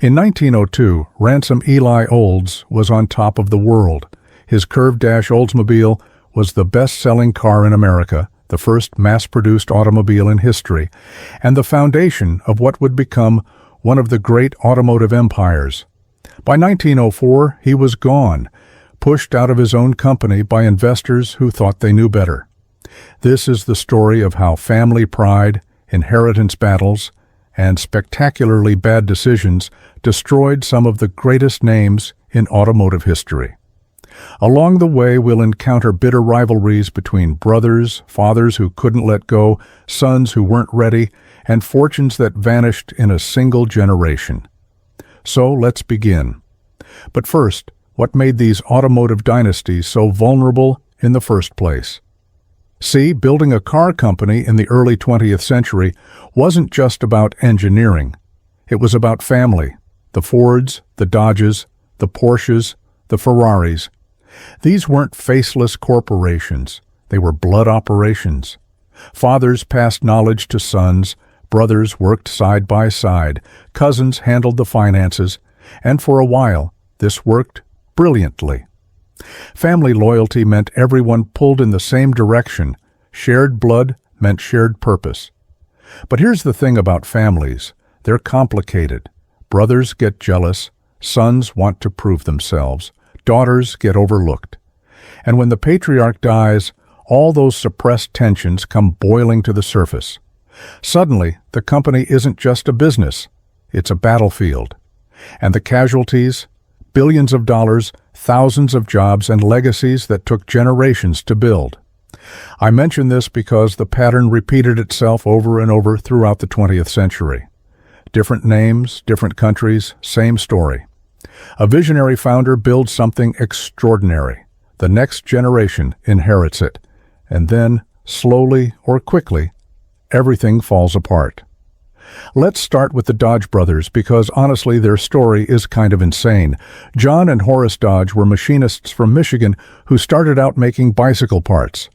In 1902, Ransom Eli Olds was on top of the world. His curved-dash Oldsmobile was the best-selling car in America, the first mass-produced automobile in history, and the foundation of what would become one of the great automotive empires. By 1904, he was gone, pushed out of his own company by investors who thought they knew better. This is the story of how family pride, inheritance battles, and spectacularly bad decisions destroyed some of the greatest names in automotive history. Along the way, we'll encounter bitter rivalries between brothers, fathers who couldn't let go, sons who weren't ready, and fortunes that vanished in a single generation. So let's begin. But first, what made these automotive dynasties so vulnerable in the first place? See, building a car company in the early 20th century wasn't just about engineering. It was about family. The Fords, the Dodges, the Porsches, the Ferraris. These weren't faceless corporations. They were blood operations. Fathers passed knowledge to sons, brothers worked side by side, cousins handled the finances, and for a while, this worked brilliantly. Family loyalty meant everyone pulled in the same direction. Shared blood meant shared purpose. But here's the thing about families. They're complicated. Brothers get jealous. Sons want to prove themselves. Daughters get overlooked. And when the patriarch dies, all those suppressed tensions come boiling to the surface. Suddenly, the company isn't just a business. It's a battlefield. And the casualties? Billions of dollars, thousands of jobs, and legacies that took generations to build. I mention this because the pattern repeated itself over and over throughout the 20th century. Different names, different countries, same story. A visionary founder builds something extraordinary. The next generation inherits it. And then, slowly or quickly, everything falls apart. Let's start with the Dodge brothers because honestly their story is kind of insane. John and Horace Dodge were machinists from Michigan who started out making bicycle parts.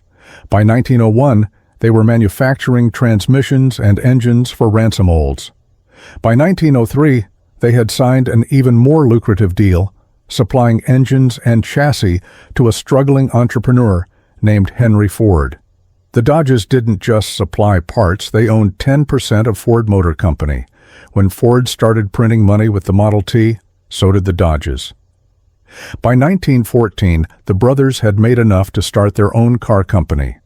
By 1901, they were manufacturing transmissions and engines for Ransom Olds. By 1903, they had signed an even more lucrative deal, supplying engines and chassis to a struggling entrepreneur named Henry Ford. The Dodges didn't just supply parts, they owned 10% of Ford Motor Company. When Ford started printing money with the Model T, so did the Dodges. By 1914, the brothers had made enough to start their own car company.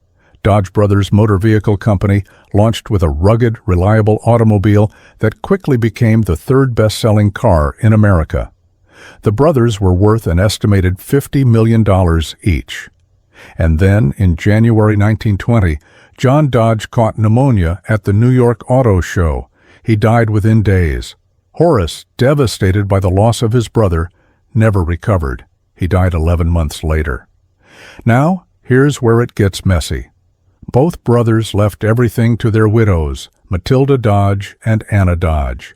Dodge Brothers Motor Vehicle Company launched with a rugged, reliable automobile that quickly became the third best-selling car in America. The brothers were worth an estimated $50 million each. And then, in January 1920, John Dodge caught pneumonia at the New York Auto Show. He died within days. Horace, devastated by the loss of his brother, never recovered. He died 11 months later. Now, here's where it gets messy. Both brothers left everything to their widows, Matilda Dodge and Anna Dodge.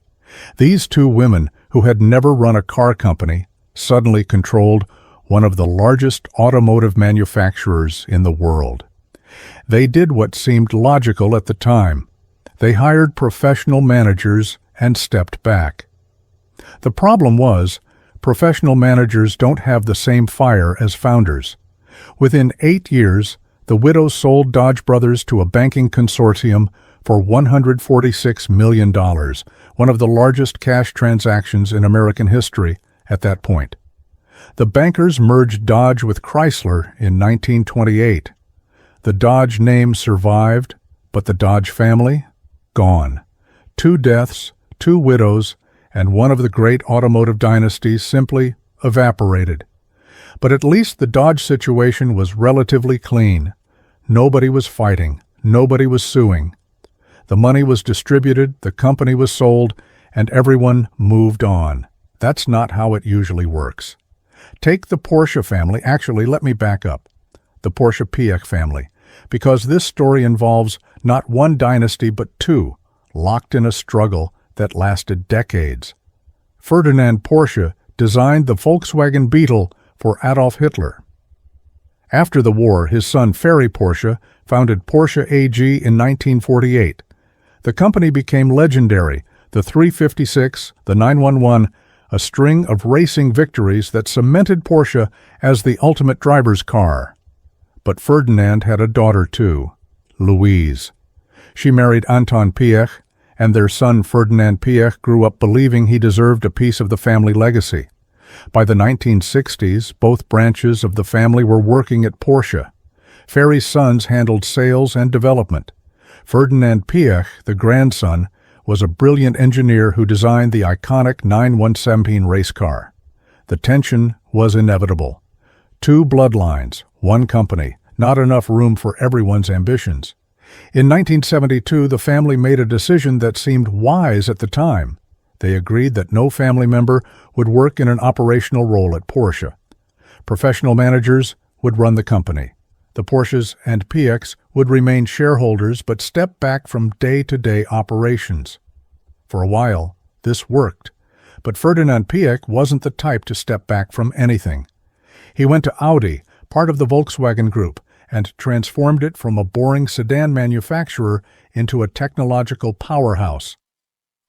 These two women, who had never run a car company, suddenly controlled one of the largest automotive manufacturers in the world. They did what seemed logical at the time. They hired professional managers and stepped back. The problem was, professional managers don't have the same fire as founders. Within 8 years, the widows sold Dodge Brothers to a banking consortium for $146 million, one of the largest cash transactions in American history at that point. The bankers merged Dodge with Chrysler in 1928. The Dodge name survived, but the Dodge family? Gone. 2 deaths, 2 widows, and one of the great automotive dynasties simply evaporated. But at least the Dodge situation was relatively clean. Nobody was fighting. Nobody was suing. The money was distributed, the company was sold, and everyone moved on. That's not how it usually works. Take the Porsche family. Actually, let me back up. The Porsche-Piëch family, because this story involves not one dynasty but 2, locked in a struggle that lasted decades. Ferdinand Porsche designed the Volkswagen Beetle for Adolf Hitler. After the war, his son Ferry Porsche founded Porsche AG in 1948. The company became legendary, The 356, the 911, a string of racing victories that cemented Porsche as the ultimate driver's car. But Ferdinand had a daughter too, Louise. She married Anton Piëch, and their son Ferdinand Piëch grew up believing he deserved a piece of the family legacy. By the 1960s, both branches of the family were working at Porsche. Ferry's sons handled sales and development. Ferdinand Piëch, the grandson, was a brilliant engineer who designed the iconic 917 race car. The tension was inevitable. Two bloodlines, one company, not enough room for everyone's ambitions. In 1972, the family made a decision that seemed wise at the time. They agreed that no family member would work in an operational role at Porsche. Professional managers would run the company. The Porsches and Piëchs would remain shareholders but step back from day-to-day operations. For a while, this worked, but Ferdinand Piëch wasn't the type to step back from anything. He went to Audi, part of the Volkswagen Group, and transformed it from a boring sedan manufacturer into a technological powerhouse.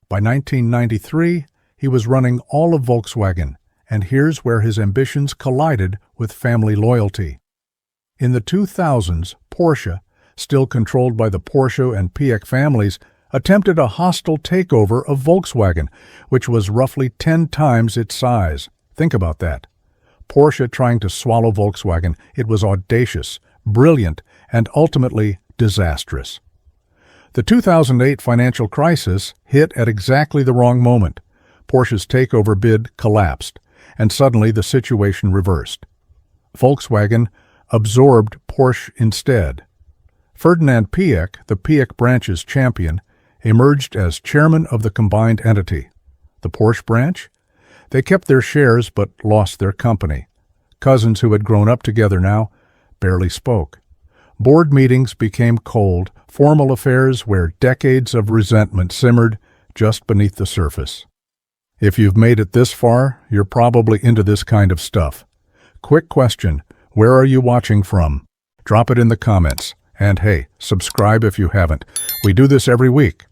By 1993, he was running all of Volkswagen, and here's where his ambitions collided with family loyalty. In the 2000s, Porsche, still controlled by the Porsche and Piëch families, attempted a hostile takeover of Volkswagen, which was roughly 10 times its size. Think about that. Porsche trying to swallow Volkswagen, it was audacious, brilliant, and ultimately disastrous. The 2008 financial crisis hit at exactly the wrong moment. Porsche's takeover bid collapsed, and suddenly the situation reversed. Volkswagen absorbed Porsche instead. Ferdinand Piëch, the Piëch branch's champion, emerged as chairman of the combined entity. The Porsche branch? They kept their shares but lost their company. Cousins who had grown up together now barely spoke. Board meetings became cold, formal affairs where decades of resentment simmered just beneath the surface. If you've made it this far, you're probably into this kind of stuff. Quick question, where are you watching from? Drop it in the comments. And hey, subscribe if you haven't. We do this every week.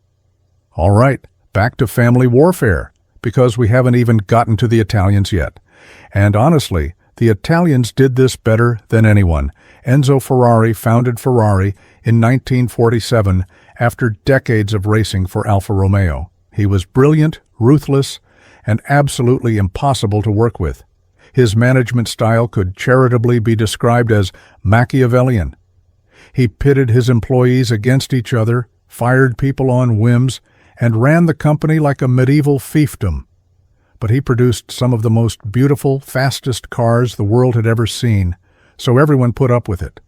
All right, back to family warfare, because we haven't even gotten to the Italians yet. And honestly, the Italians did this better than anyone. Enzo Ferrari founded Ferrari in 1947 after decades of racing for Alfa Romeo. He was brilliant, ruthless, and absolutely impossible to work with. His management style could charitably be described as Machiavellian. He pitted his employees against each other, fired people on whims, and ran the company like a medieval fiefdom. But he produced some of the most beautiful, fastest cars the world had ever seen, so everyone put up with it.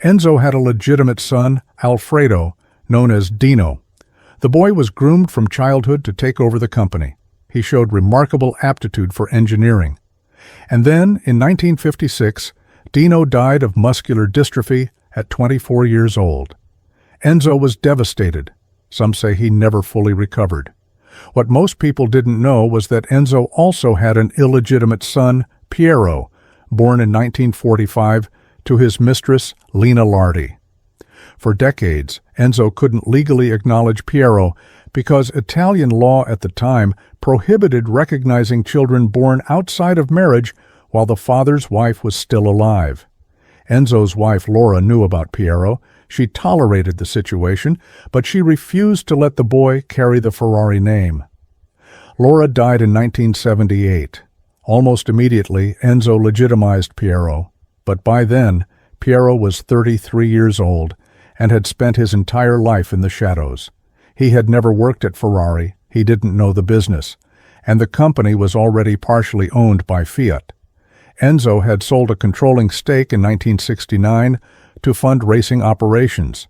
Enzo had a legitimate son, Alfredo, known as Dino. The boy was groomed from childhood to take over the company. He showed remarkable aptitude for engineering. And then, in 1956, Dino died of muscular dystrophy at 24 years old. Enzo was devastated. Some say he never fully recovered. What most people didn't know was that Enzo also had an illegitimate son, Piero, born in 1945, to his mistress, Lina Lardi. For decades, Enzo couldn't legally acknowledge Piero because Italian law at the time prohibited recognizing children born outside of marriage while the father's wife was still alive. Enzo's wife Laura knew about Piero. She tolerated the situation, but she refused to let the boy carry the Ferrari name. Laura died in 1978. Almost immediately, Enzo legitimized Piero, but by then, Piero was 33 years old and had spent his entire life in the shadows. He had never worked at Ferrari, he didn't know the business, and the company was already partially owned by Fiat. Enzo had sold a controlling stake in 1969 to fund racing operations.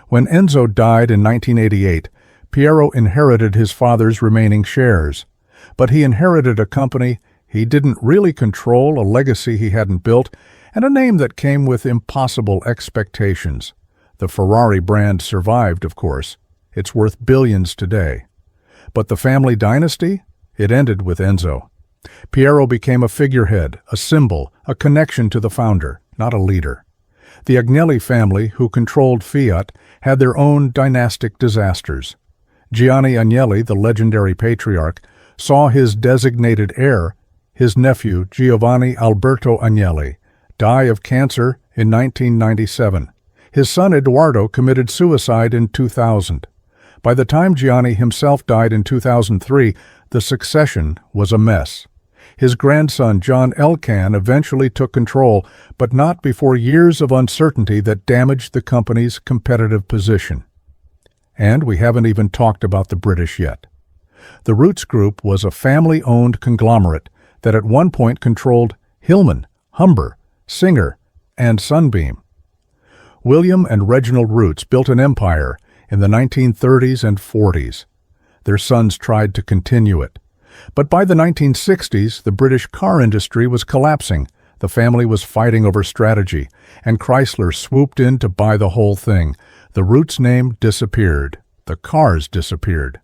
When Enzo died in 1988, Piero inherited his father's remaining shares, but he inherited a company he didn't really control, a legacy he hadn't built, and a name that came with impossible expectations. The Ferrari brand survived, of course. It's worth billions today. But the family dynasty? It ended with Enzo. Piero became a figurehead, a symbol, a connection to the founder, not a leader. The Agnelli family, who controlled Fiat, had their own dynastic disasters. Gianni Agnelli, the legendary patriarch, saw his designated heir, his nephew Giovanni Alberto Agnelli, die of cancer in 1997. His son Eduardo committed suicide in 2000. By the time Gianni himself died in 2003, the succession was a mess. His grandson John Elkann eventually took control, but not before years of uncertainty that damaged the company's competitive position. And we haven't even talked about the British yet. The Rootes Group was a family-owned conglomerate that at one point controlled Hillman, Humber, Singer, and Sunbeam. William and Reginald Rootes built an empire in the 1930s and 40s. Their sons tried to continue it. But by the 1960s, the British car industry was collapsing. The family was fighting over strategy, and Chrysler swooped in to buy the whole thing. The Rootes name disappeared. The cars disappeared.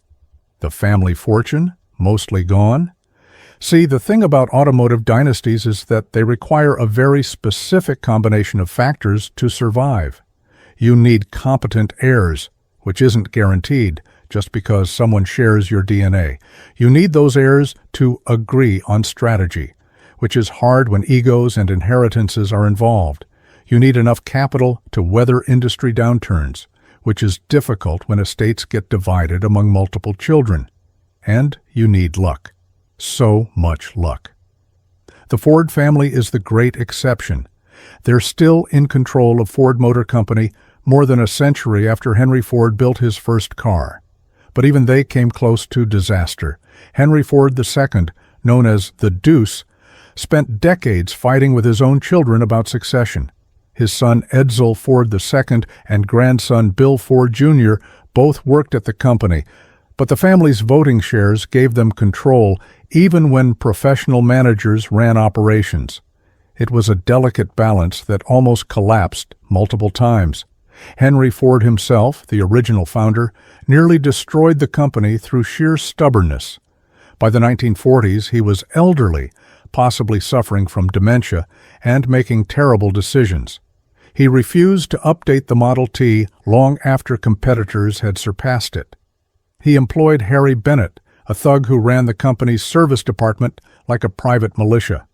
The family fortune, mostly gone. See, the thing about automotive dynasties is that they require a very specific combination of factors to survive. You need competent heirs, which isn't guaranteed just because someone shares your DNA. You need those heirs to agree on strategy, which is hard when egos and inheritances are involved. You need enough capital to weather industry downturns, which is difficult when estates get divided among multiple children. And you need luck. So much luck. The Ford family is the great exception. They're still in control of Ford Motor Company more than a century after Henry Ford built his first car. But even they came close to disaster. Henry Ford II, known as the Deuce, spent decades fighting with his own children about succession. His son Edsel Ford II and grandson Bill Ford Jr. both worked at the company, but the family's voting shares gave them control even when professional managers ran operations. It was a delicate balance that almost collapsed multiple times. Henry Ford himself, the original founder, nearly destroyed the company through sheer stubbornness. By the 1940s, he was elderly, possibly suffering from dementia, and making terrible decisions. He refused to update the Model T long after competitors had surpassed it. He employed Harry Bennett, a thug who ran the company's service department like a private militia.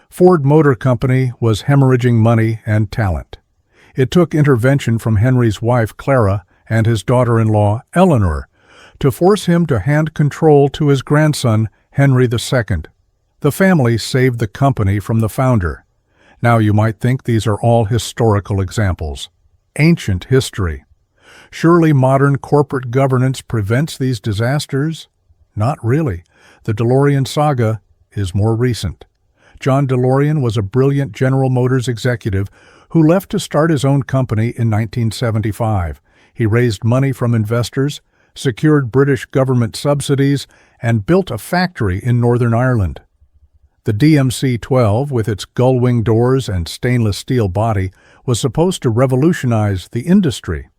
Ford Motor Company was hemorrhaging money and talent. It took intervention from Henry's wife, Clara, and his daughter-in-law, Eleanor, to force him to hand control to his grandson, Henry II. The family saved the company from the founder. Now you might think these are all historical examples. Ancient history. Surely modern corporate governance prevents these disasters? Not really. The DeLorean saga is more recent. John DeLorean was a brilliant General Motors executive who left to start his own company in 1975. He raised money from investors, secured British government subsidies, and built a factory in Northern Ireland. The DMC-12, with its gull-wing doors and stainless steel body, was supposed to revolutionize the industry.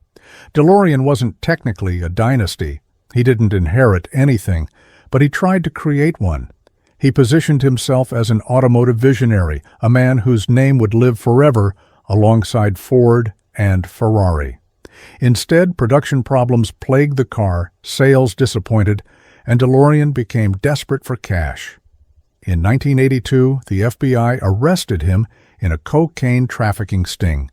DeLorean wasn't technically a dynasty. He didn't inherit anything, but he tried to create one. He positioned himself as an automotive visionary, a man whose name would live forever alongside Ford and Ferrari. Instead, production problems plagued the car, sales disappointed, and DeLorean became desperate for cash. In 1982, the FBI arrested him in a cocaine trafficking sting.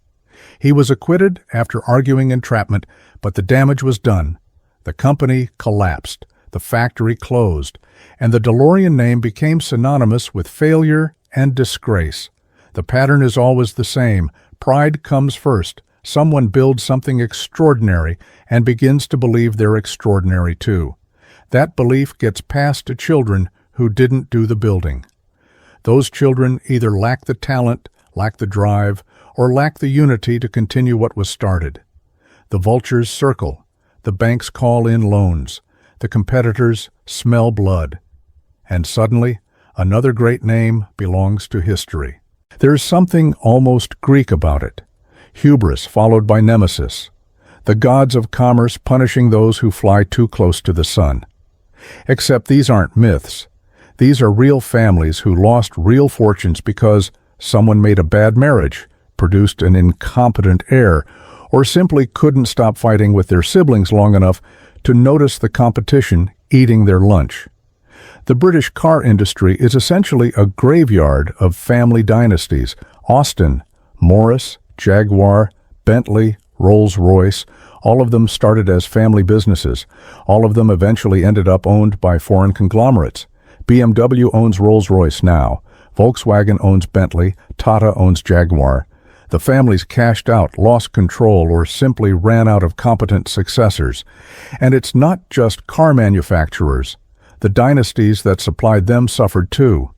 He was acquitted after arguing entrapment, but the damage was done. The company collapsed, the factory closed, and the DeLorean name became synonymous with failure and disgrace. The pattern is always the same. Pride comes first. Someone builds something extraordinary and begins to believe they're extraordinary too. That belief gets passed to children who didn't do the building. Those children either lack the talent, lack the drive, or lack the unity to continue what was started. The vultures circle. The banks call in loans. The competitors smell blood. And suddenly, another great name belongs to history. There's something almost Greek about it. Hubris followed by nemesis. The gods of commerce punishing those who fly too close to the sun. Except these aren't myths. These are real families who lost real fortunes because someone made a bad marriage, produced an incompetent heir, or simply couldn't stop fighting with their siblings long enough to notice the competition eating their lunch. The British car industry is essentially a graveyard of family dynasties. Austin, Morris, Jaguar, Bentley, Rolls-Royce, all of them started as family businesses. All of them eventually ended up owned by foreign conglomerates. BMW owns Rolls-Royce now. Volkswagen owns Bentley. Tata owns Jaguar. The families cashed out, lost control, or simply ran out of competent successors. And it's not just car manufacturers. The dynasties that supplied them suffered too.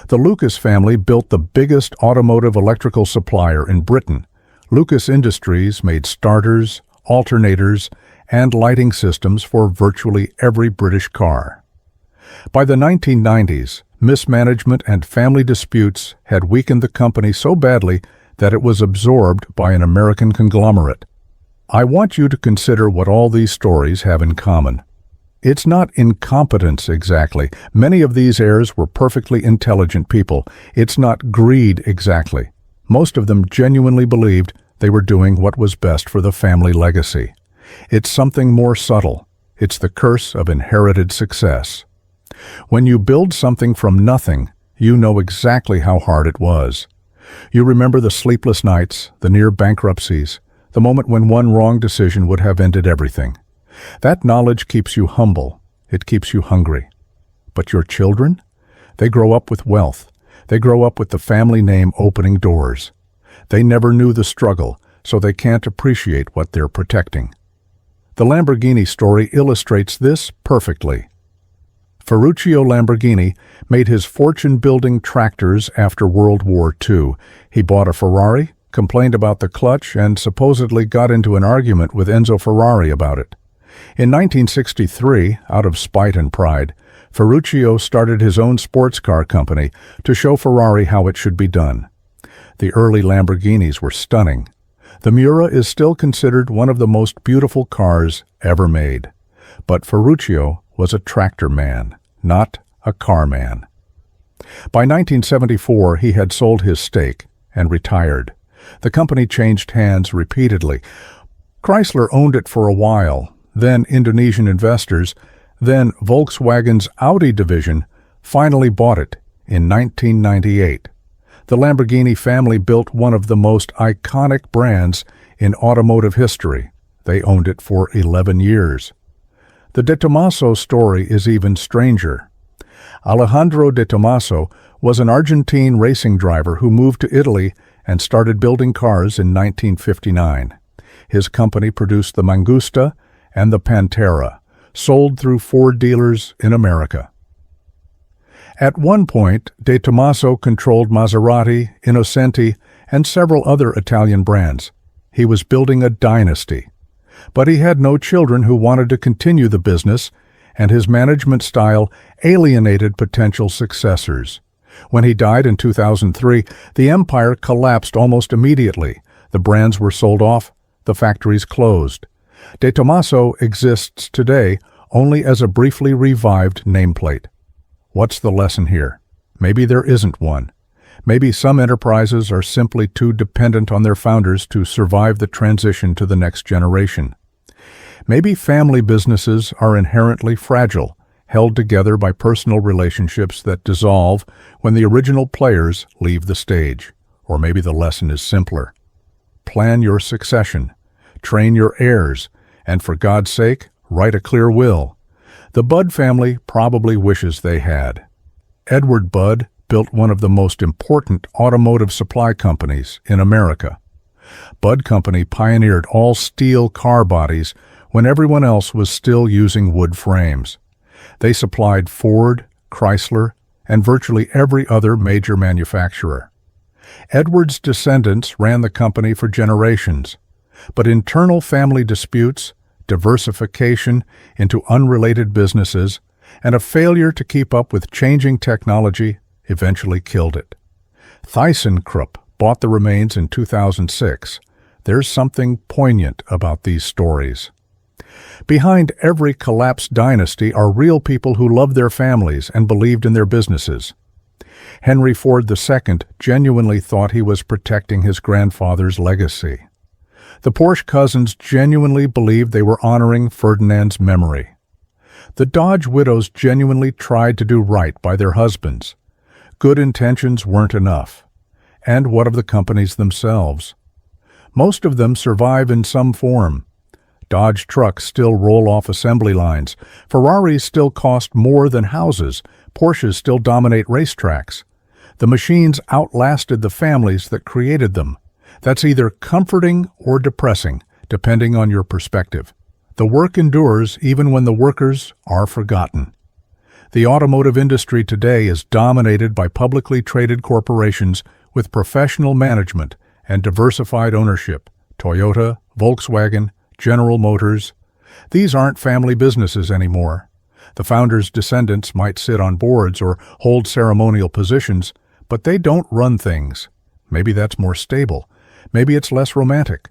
The Lucas family built the biggest automotive electrical supplier in Britain. Lucas Industries made starters, alternators, and lighting systems for virtually every British car. By the 1990s, mismanagement and family disputes had weakened the company so badly that it was absorbed by an American conglomerate. I want you to consider what all these stories have in common. It's not incompetence exactly. Many of these heirs were perfectly intelligent people. It's not greed exactly. Most of them genuinely believed they were doing what was best for the family legacy. It's something more subtle. It's the curse of inherited success. When you build something from nothing, you know exactly how hard it was. You remember the sleepless nights, the near bankruptcies, the moment when one wrong decision would have ended everything. That knowledge keeps you humble. It keeps you hungry. But your children? They grow up with wealth. They grow up with the family name opening doors. They never knew the struggle, so they can't appreciate what they're protecting. The Lamborghini story illustrates this perfectly. Ferruccio Lamborghini made his fortune building tractors after World War II. He bought a Ferrari, complained about the clutch, and supposedly got into an argument with Enzo Ferrari about it. In 1963, out of spite and pride, Ferruccio started his own sports car company to show Ferrari how it should be done. The early Lamborghinis were stunning. The Miura is still considered one of the most beautiful cars ever made. But Ferruccio was a tractor man, not a car man. By 1974, he had sold his stake and retired. The company changed hands repeatedly. Chrysler owned it for a while, then Indonesian investors, then Volkswagen's Audi division finally bought it in 1998. The Lamborghini family built one of the most iconic brands in automotive history. They owned it for 11 years. The De Tomaso story is even stranger. Alejandro De Tomaso was an Argentine racing driver who moved to Italy and started building cars in 1959. His company produced the Mangusta and the Pantera, sold through Ford dealers in America. At one point, De Tomaso controlled Maserati, Innocenti, and several other Italian brands. He was building a dynasty. But he had no children who wanted to continue the business, and his management style alienated potential successors. When he died in 2003, the empire collapsed almost immediately. The brands were sold off, the factories closed. De Tomaso exists today only as a briefly revived nameplate. What's the lesson here? Maybe there isn't one. Maybe some enterprises are simply too dependent on their founders to survive the transition to the next generation. Maybe family businesses are inherently fragile, held together by personal relationships that dissolve when the original players leave the stage. Or maybe the lesson is simpler. Plan your succession, train your heirs, and for God's sake, write a clear will. The Budd family probably wishes they had. Edward Budd built one of the most important automotive supply companies in America. Budd Company pioneered all steel car bodies when everyone else was still using wood frames. They supplied Ford, Chrysler, and virtually every other major manufacturer. Edward's descendants ran the company for generations, but internal family disputes, diversification into unrelated businesses, and a failure to keep up with changing technology eventually killed it. ThyssenKrupp bought the remains in 2006. There's something poignant about these stories. Behind every collapsed dynasty are real people who loved their families and believed in their businesses. Henry Ford II genuinely thought he was protecting his grandfather's legacy. The Porsche cousins genuinely believed they were honoring Ferdinand's memory. The Dodge widows genuinely tried to do right by their husbands. Good intentions weren't enough. And what of the companies themselves? Most of them survive in some form. Dodge trucks still roll off assembly lines. Ferraris still cost more than houses. Porsches still dominate racetracks. The machines outlasted the families that created them. That's either comforting or depressing, depending on your perspective. The work endures even when the workers are forgotten. The automotive industry today is dominated by publicly traded corporations with professional management and diversified ownership. Toyota, Volkswagen, General Motors. These aren't family businesses anymore. The founders' descendants might sit on boards or hold ceremonial positions, but they don't run things. Maybe that's more stable. Maybe it's less romantic.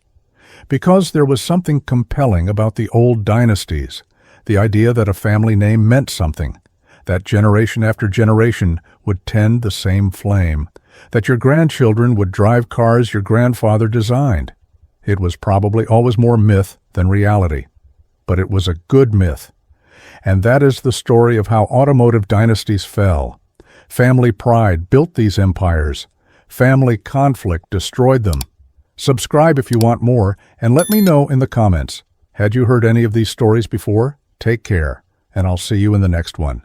Because there was something compelling about the old dynasties, the idea that a family name meant something, that generation after generation would tend the same flame, that your grandchildren would drive cars your grandfather designed. It was probably always more myth than reality, but it was a good myth. And that is the story of how automotive dynasties fell. Family pride built these empires. Family conflict destroyed them. Subscribe if you want more, and let me know in the comments. Had you heard any of these stories before? Take care, and I'll see you in the next one.